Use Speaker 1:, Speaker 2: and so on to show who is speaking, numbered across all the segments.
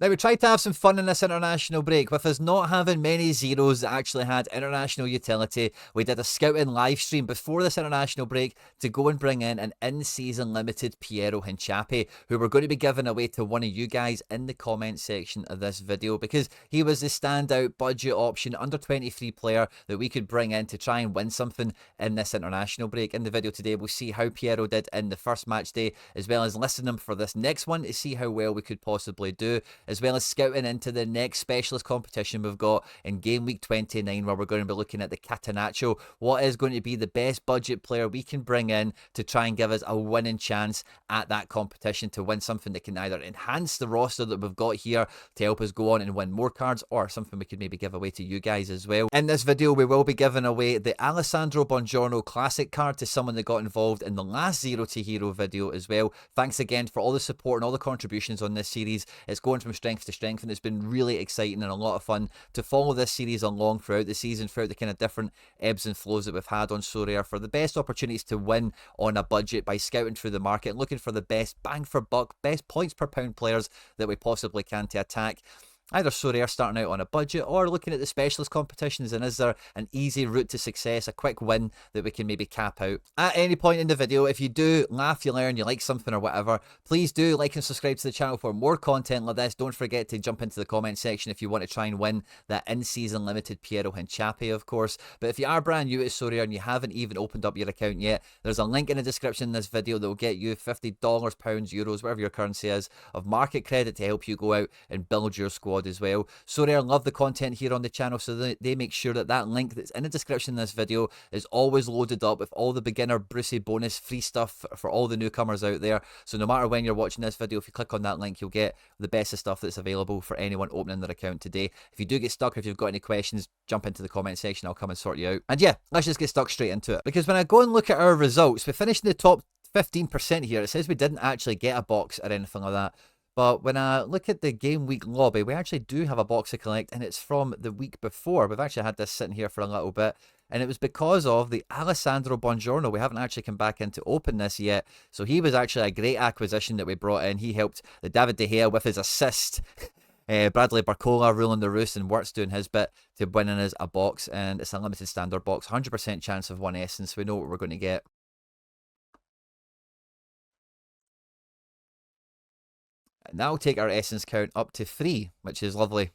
Speaker 1: Now, we tried to have some fun in this international break. With us not having many zeros that actually had international utility, we did a scouting live stream before this international break to go and bring in an in-season limited Piero Hincapié, who we're going to be giving away to one of you guys in the comment section of this video, because he was the standout budget option, under 23 player that we could bring in to try and win something in this international break. In the video today, we'll see how Piero did in the first match day, as well as listing him for this next one to see how well we could possibly do, as well as scouting into the next specialist competition we've got in game week 29, where we're going to be looking at the Catenaccio. What is going to be the best budget player we can bring in to try and give us a winning chance at that competition to win something that can either enhance the roster that we've got here to help us go on and win more cards, or something we could maybe give away to you guys as well. In this video, we will be giving away the Alessandro Buongiorno Classic card to someone that got involved in the last Zero to Hero video as well. Thanks again for all the support and all the contributions on this series. It's going from strength to strength, and it's been really exciting and a lot of fun to follow this series along throughout the season, throughout the kind of different ebbs and flows that we've had on Sorare, for the best opportunities to win on a budget by scouting through the market and looking for the best bang for buck, best points per pound players that we possibly can to attack either Sorare starting out on a budget, or looking at the specialist competitions, and is there an easy route to success, a quick win that we can maybe cap out at any point in the video. If you do laugh, you learn, you like something or whatever, please do like and subscribe to the channel for more content like this. Don't forget to jump into the comment section if you want to try and win that in-season limited Piero Hincapié, of course. But if you are brand new to Sorare and you haven't even opened up your account yet, there's a link in the description in this video that will get you $50, pounds, euros, whatever your currency is, of market credit to help you go out and build your squad as well. Sorare love the content here on the channel, so they make sure that that link that's in the description of this video is always loaded up with all the beginner Brucey bonus free stuff for all the newcomers out there. So no matter when you're watching this video, if you click on that link, you'll get the best of stuff that's available for anyone opening their account today. If you do get stuck, or if you've got any questions, jump into the comment section, I'll come and sort you out. And yeah, let's just get stuck straight into it, because when I go and look at our results, we finished in the top 15% here. It says we didn't actually get a box or anything like that. But when I look at the game week lobby, we actually do have a box to collect, and it's from the week before. We've actually had this sitting here for a little bit, and it was because of the Alessandro Buongiorno. We haven't actually come back in to open this yet, so he was actually a great acquisition that we brought in. He helped the David De Gea with his assist. Bradley Barcola ruling the roost, and Wirtz doing his bit to winning us a box, and it's a limited standard box, 100% chance of one essence. We know what we're going to get. And that'll take our essence count up to 3, which is lovely.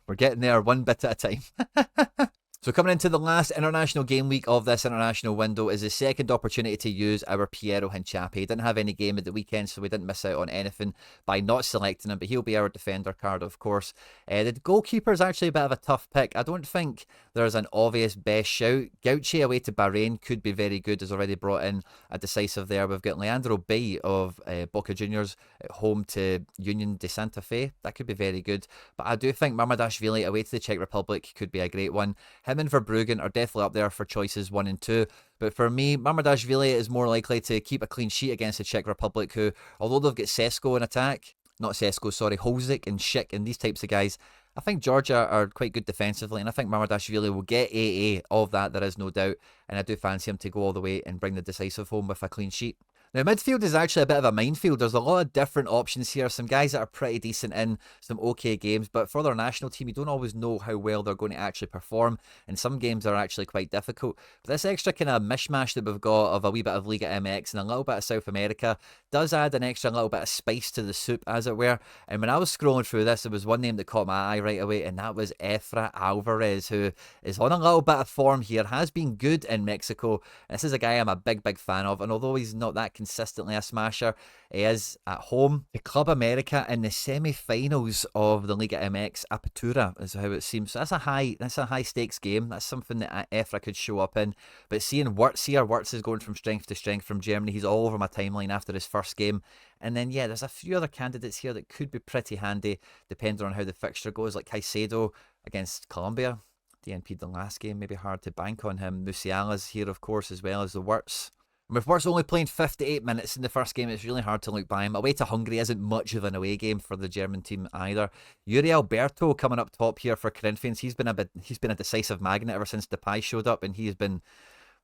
Speaker 1: We're getting there one bit at a time. So coming into the last international game week of this international window is the second opportunity to use our Piero Hincapié. He didn't have any game at the weekend, so we didn't miss out on anything by not selecting him, but he'll be our defender card, of course. The goalkeeper is actually a bit of a tough pick. I don't think there's an obvious best shout. Gauchi away to Bahrain could be very good, has already brought in a decisive there. We've got Leandro Bay of Boca Juniors at home to Union de Santa Fe. That could be very good. But I do think Mamadashvili away to the Czech Republic could be a great one. Him and Verbruggen are definitely up there for choices 1 and 2. But for me, Mamadashvili is more likely to keep a clean sheet against the Czech Republic, who, although they've got Sesko in attack, not Sesko, sorry, Holzik and Schick and these types of guys, I think Georgia are quite good defensively, and I think Mamadashvili will get AA of that, there is no doubt. And I do fancy him to go all the way and bring the decisive home with a clean sheet. Now, midfield is actually a bit of a minefield. There's a lot of different options here. Some guys that are pretty decent in some okay games, but for their national team, you don't always know how well they're going to actually perform, and some games are actually quite difficult. But this extra kind of mishmash that we've got of a wee bit of Liga MX and a little bit of South America does add an extra little bit of spice to the soup, as it were. And when I was scrolling through this, there was one name that caught my eye right away, and that was Efra Alvarez, who is on a little bit of form here, has been good in Mexico. And this is a guy I'm a big fan of, and although he's not that consistently a smasher, he is at home to Club America in the semi-finals of the Liga MX Apertura, is how it seems. So that's a high stakes game. That's something that Efra could show up in. But seeing Wirtz here, Wirtz is going from strength to strength from Germany. He's all over my timeline after his first game. And then, yeah, there's a few other candidates here that could be pretty handy, depending on how the fixture goes, like Caicedo against Colombia. DNP'd the last game, maybe hard to bank on him. Musiala's here, of course, as well as the Wirtz. And with Wirtz only playing 58 minutes in the first game, it's really hard to look by him. Away to Hungary isn't much of an away game for the German team either. Yuri Alberto coming up top here for Corinthians. He's been a decisive magnet ever since Depay showed up, and he's been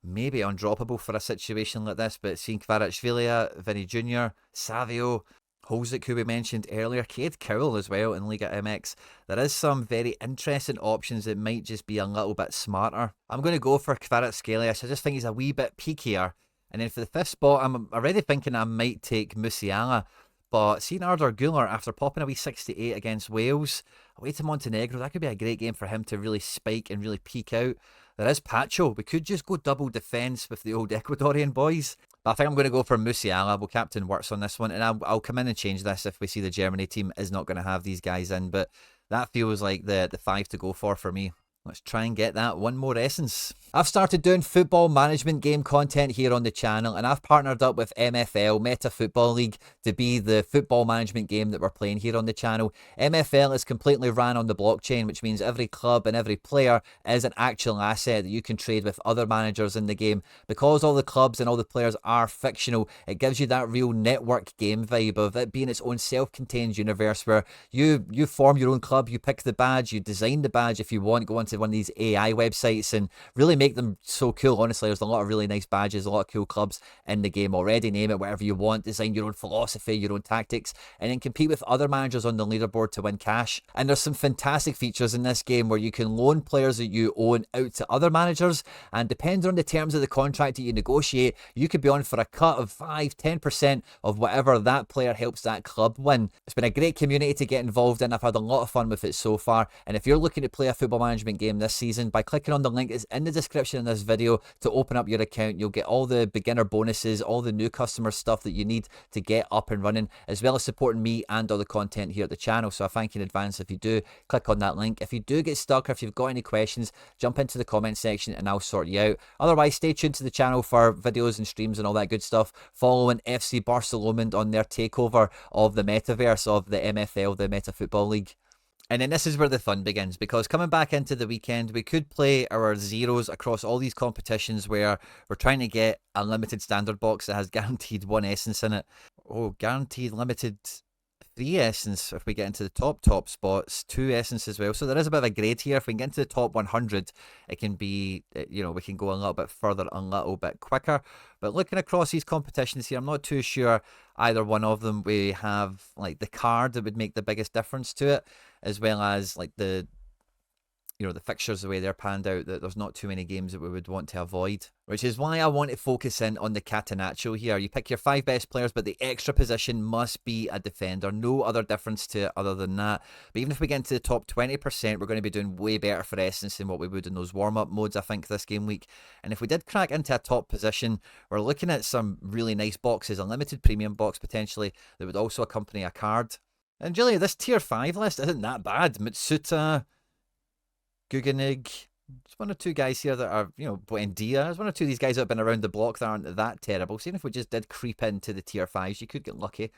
Speaker 1: maybe undroppable for a situation like this. But seeing Kvaratskhelia, Vinny Jr., Savio, Holzik, who we mentioned earlier, Cade Cowell as well in Liga MX. There is some very interesting options that might just be a little bit smarter. I'm going to go for Kvaratskhelia. I just think he's a wee bit peakier. And then for the fifth spot, I'm already thinking I might take Musiala. But seeing Arda Güler after popping a wee 68 against Wales, away to Montenegro, that could be a great game for him to really spike and really peak out. There is Pacho. We could just go double defence with the old Ecuadorian boys. But I think I'm going to go for Musiala. Well, Captain works on this one, and I'll come in and change this if we see the Germany team is not going to have these guys in. But that feels like the five to go for me. Let's try and get that one more essence. I've started doing football management game content here on the channel, and I've partnered up with MFL, Meta Football League, to be the football management game that we're playing here on the channel. MFL is completely ran on the blockchain, which means every club and every player is an actual asset that you can trade with other managers in the game. Because all the clubs and all the players are fictional, it gives you that real network game vibe of it being its own self-contained universe where you form your own club, you pick the badge, you design the badge if you want, go onto one of these AI websites and really make them so cool. Honestly, there's a lot of really nice badges, a lot of cool clubs in the game already. Name it whatever you want, design your own philosophy, your own tactics, and then compete with other managers on the leaderboard to win cash. And there's some fantastic features in this game where you can loan players that you own out to other managers, and depending on the terms of the contract that you negotiate, you could be on for a cut of 5-10% of whatever that player helps that club win. It's been a great community to get involved in. I've had a lot of fun with it so far, and if you're looking to play a football management game this season, by clicking on the link that's in the description in this video to open up your account, you'll get all the beginner bonuses, all the new customer stuff that you need to get up and running, as well as supporting me and all the content here at the channel. So I thank you in advance if you do click on that link. If you do get stuck or if you've got any questions, jump into the comment section and I'll sort you out. Otherwise, stay tuned to the channel for videos and streams and all that good stuff, following FC Barcelona on their takeover of the metaverse of the MFL, the Meta Football League. And then this is where the fun begins, because coming back into the weekend, we could play our zeros across all these competitions where we're trying to get a limited standard box that has guaranteed one essence in it. Oh, guaranteed limited 3 essence if we get into the top spots, 2 essence as well. So there is a bit of a grade here. If we can get into the top 100, it can be, we can go a little bit further, a little bit quicker. But looking across these competitions here, I'm not too sure either one of them we have like the card that would make the biggest difference to it, as well as like the fixtures, the way they're panned out, that there's not too many games that we would want to avoid. Which is why I want to focus in on the Catenaccio here. You pick your 5 best players, but the extra position must be a defender. No other difference to it other than that. But even if we get into the top 20%, we're going to be doing way better for essence than what we would in those warm-up modes, I think, this game week. And if we did crack into a top position, we're looking at some really nice boxes, a limited premium box potentially, that would also accompany a card. And really, this tier 5 list isn't that bad. Mitsuta, Guganig, there's 1 or 2 guys here that are, Buendia. There's 1 or 2 of these guys that have been around the block that aren't that terrible. So even if we just did creep into the tier 5s, you could get lucky.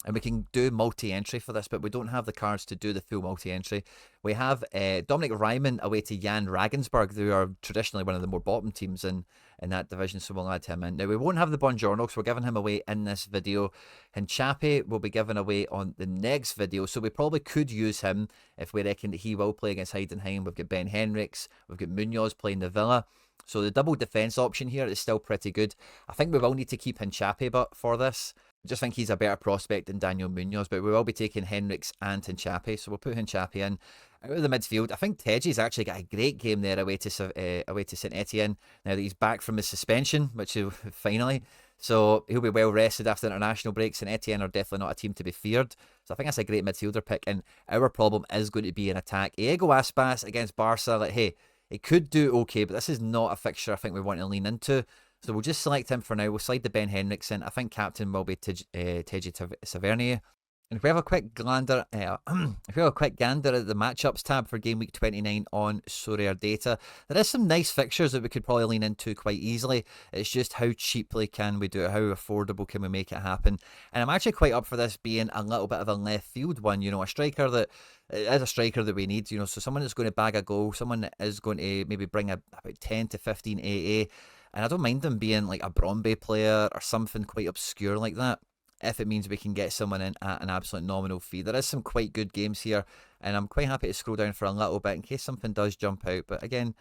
Speaker 1: And we can do multi-entry for this, but we don't have the cards to do the full multi-entry. We have Dominic Ryman away to Jan Regensburg, who are traditionally one of the more bottom teams in that division, so we'll add him in. Now, we won't have the Buongiorno, because we're giving him away in this video. And Chape will be given away on the next video, so we probably could use him if we reckon that he will play against Heidenheim. We've got Ben Henriks, we've got Munoz playing the Villa. So the double defence option here is still pretty good. I think we will need to keep Hinchape but for this. I just think he's a better prospect than Daniel Munoz, but we will be taking Henriks and Hinchape, so we'll put Hinchape in. Out of the midfield, I think Teji's actually got a great game there away to St Etienne, now that he's back from his suspension, which is finally. So he'll be well rested after the international break. St Etienne are definitely not a team to be feared. So I think that's a great midfielder pick, and our problem is going to be in attack. Diego Aspas against Barca, like, hey, it could do okay, but this is not a fixture I think we want to lean into. So we'll just select him for now. We'll slide the Ben Henriks in. I think captain will be Teji Tavernier. And if we have a quick gander, at the matchups tab for game week 29 on Sorare data, there is some nice fixtures that we could probably lean into quite easily. It's just how cheaply can we do it? How affordable can we make it happen? And I'm actually quite up for this being a little bit of a left field one. A striker that is a striker that we need. So someone that's going to bag a goal, someone that is going to maybe bring about 10 to 15 AA. And I don't mind them being like a Bromby player or something quite obscure like that, if it means we can get someone in at an absolute nominal fee. There is some quite good games here, and I'm quite happy to scroll down for a little bit in case something does jump out. But again,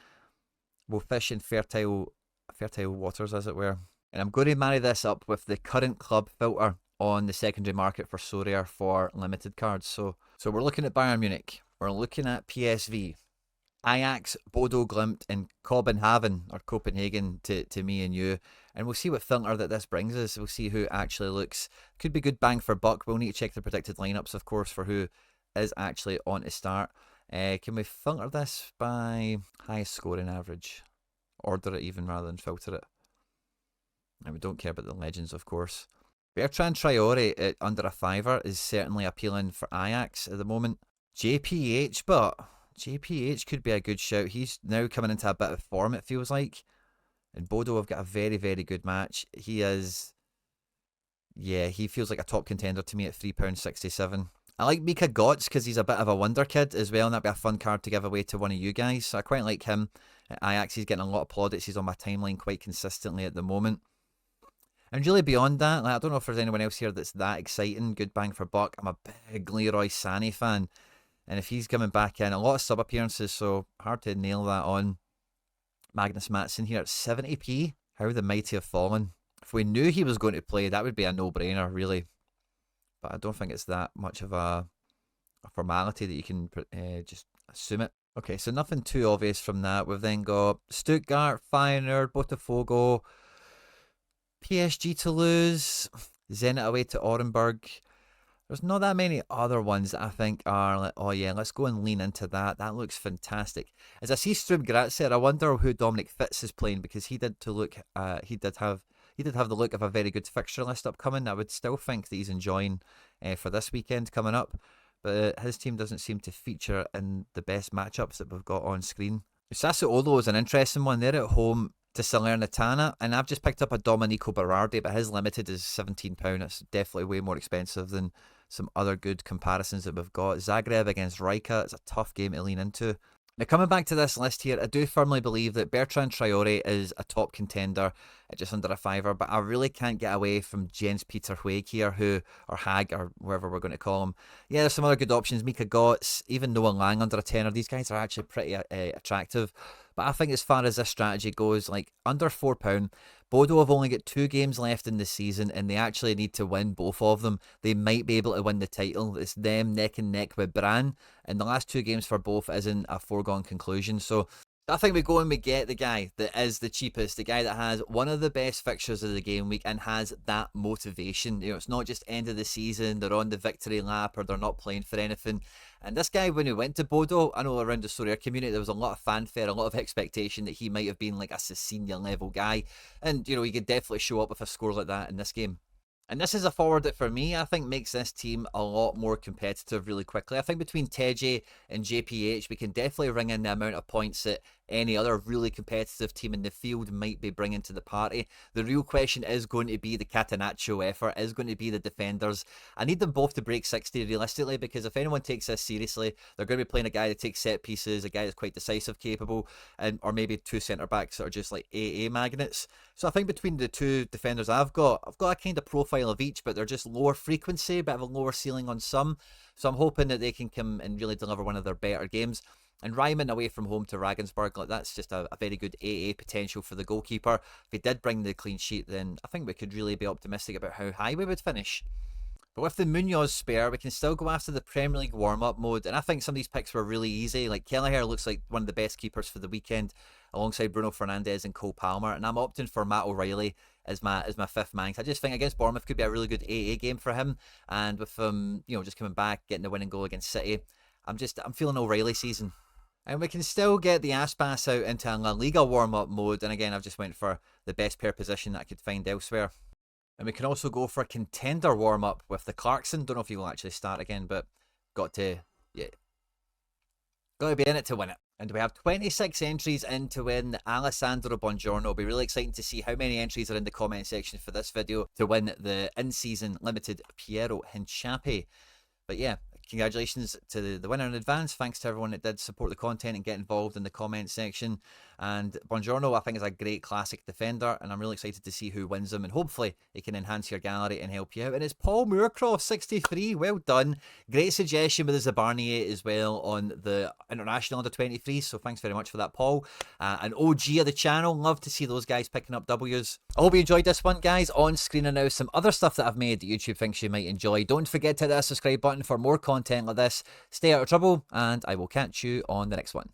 Speaker 1: we'll fish in fertile waters, as it were. And I'm going to marry this up with the current club filter on the secondary market for Sorare for limited cards. So we're looking at Bayern Munich, we're looking at PSV, Ajax, Bodo Glimt, and Copenhagen to me and you. And we'll see what filter that this brings us. We'll see who actually looks, could be good bang for buck. We'll need to check the predicted lineups, of course, for who is actually on to start. Can we filter this by highest scoring average? Order it even rather than filter it. And we don't care about the legends, of course. Bertrand Traore at under a fiver is certainly appealing for Ajax at the moment. JPH, but JPH could be a good shout. He's now coming into a bit of form, it feels like. And Bodo have got a very, very good match. He is, yeah, he feels like a top contender to me at £3.67. I like Mika Götze because he's a bit of a wonder kid as well, and that'd be a fun card to give away to one of you guys. So I quite like him. Ajax, he's getting a lot of plaudits. He's on my timeline quite consistently at the moment. And really beyond that, like, I don't know if there's anyone else here that's that exciting. Good bang for buck. I'm a big Leroy Sané fan. And if he's coming back in, a lot of sub appearances, so hard to nail that on. Magnus Matson here at 70p. How the mighty have fallen. If we knew he was going to play, that would be a no-brainer, really. But I don't think it's that much of a formality that you can just assume it. Okay, so nothing too obvious from that. We've then got Stuttgart, Feyenoord, Botafogo, PSG to lose, Zenit away to Orenburg. There's not that many other ones that I think are like, oh yeah, let's go and lean into that. That looks fantastic. As I see Strub Grazia, I wonder who Dominic Fitz is playing, because he did have the look of a very good fixture list upcoming. I would still think that he's enjoying for this weekend coming up, but his team doesn't seem to feature in the best matchups that we've got on screen. Sassuolo is an interesting one. They're at home to Salernitana, and I've just picked up a Domenico Berardi, but his limited is £17. It's definitely way more expensive than some other good comparisons that we've got. Zagreb against Rijeka, it's a tough game to lean into. Now, coming back to this list here, I do firmly believe that Bertrand Traore is a top contender at just under a fiver, but I really can't get away from Jens Peter Huig here, or Hag, or whatever we're going to call him. Yeah, there's some other good options. Mika Götze, even Noah Lang under a tenner. These guys are actually pretty attractive. But I think as far as this strategy goes, like under £4, Bodo have only got 2 games left in the season, and they actually need to win both of them. They might be able to win the title. It's them neck and neck with Bran, and the last 2 games for both isn't a foregone conclusion. So I think we go and we get the guy that is the cheapest, the guy that has one of the best fixtures of the game week and has that motivation. You know, it's not just end of the season, they're on the victory lap or they're not playing for anything. And this guy, when he went to Bodo, I know around the Sorare community there was a lot of fanfare, a lot of expectation that he might have been like a senior level guy. And, you know, he could definitely show up with a score like that in this game. And this is a forward that, for me, I think makes this team a lot more competitive really quickly. I think between Teje and JPH, we can definitely ring in the amount of points that any other really competitive team in the field might be bringing to the party. The real question is going to be the Catenaccio effort, is going to be the defenders. I need them both to break 60 realistically, because if anyone takes this seriously, they're going to be playing a guy that takes set pieces, a guy that's quite decisive, capable, or maybe 2 centre-backs that are just like AA magnets. So I think between the 2 defenders I've got a kind of profile of each, but they're just lower frequency, a bit of a lower ceiling on some. So I'm hoping that they can come and really deliver one of their better games. And Ryman away from home to Regensburg, like that's just a very good AA potential for the goalkeeper. If he did bring the clean sheet, then I think we could really be optimistic about how high we would finish. But with the Munoz spare, we can still go after the Premier League warm-up mode. And I think some of these picks were really easy. Like Kelleher looks like one of the best keepers for the weekend, alongside Bruno Fernandes and Cole Palmer. And I'm opting for Matt O'Reilly as my 5th man. I just think against Bournemouth could be a really good AA game for him. And with him, you know, just coming back, getting the winning goal against City, I'm feeling O'Reilly season. And we can still get the Aspas out into a La Liga warm-up mode. And again, I've just went for the best pair position that I could find elsewhere. And we can also go for a contender warm-up with the Clarkson. Don't know if he will actually start again, but got to be in it to win it. And we have 26 entries in to win Alessandro Buongiorno. It'll be really exciting to see how many entries are in the comment section for this video to win the in-season limited Piero Hincapié. But yeah, congratulations to the winner in advance. Thanks to everyone that did support the content and get involved in the comment section. And Buongiorno, I think, is a great classic defender, and I'm really excited to see who wins them, and hopefully it can enhance your gallery and help you out. And it's Paul Moorcroft, 63. Well done. Great suggestion with the Zabarnier as well on the International Under 23. So thanks very much for that, Paul. An OG of the channel. Love to see those guys picking up W's. I hope you enjoyed this one, guys. On screen are now some other stuff that I've made that YouTube thinks you might enjoy. Don't forget to hit that subscribe button for more content like this. Stay out of trouble, and I will catch you on the next one.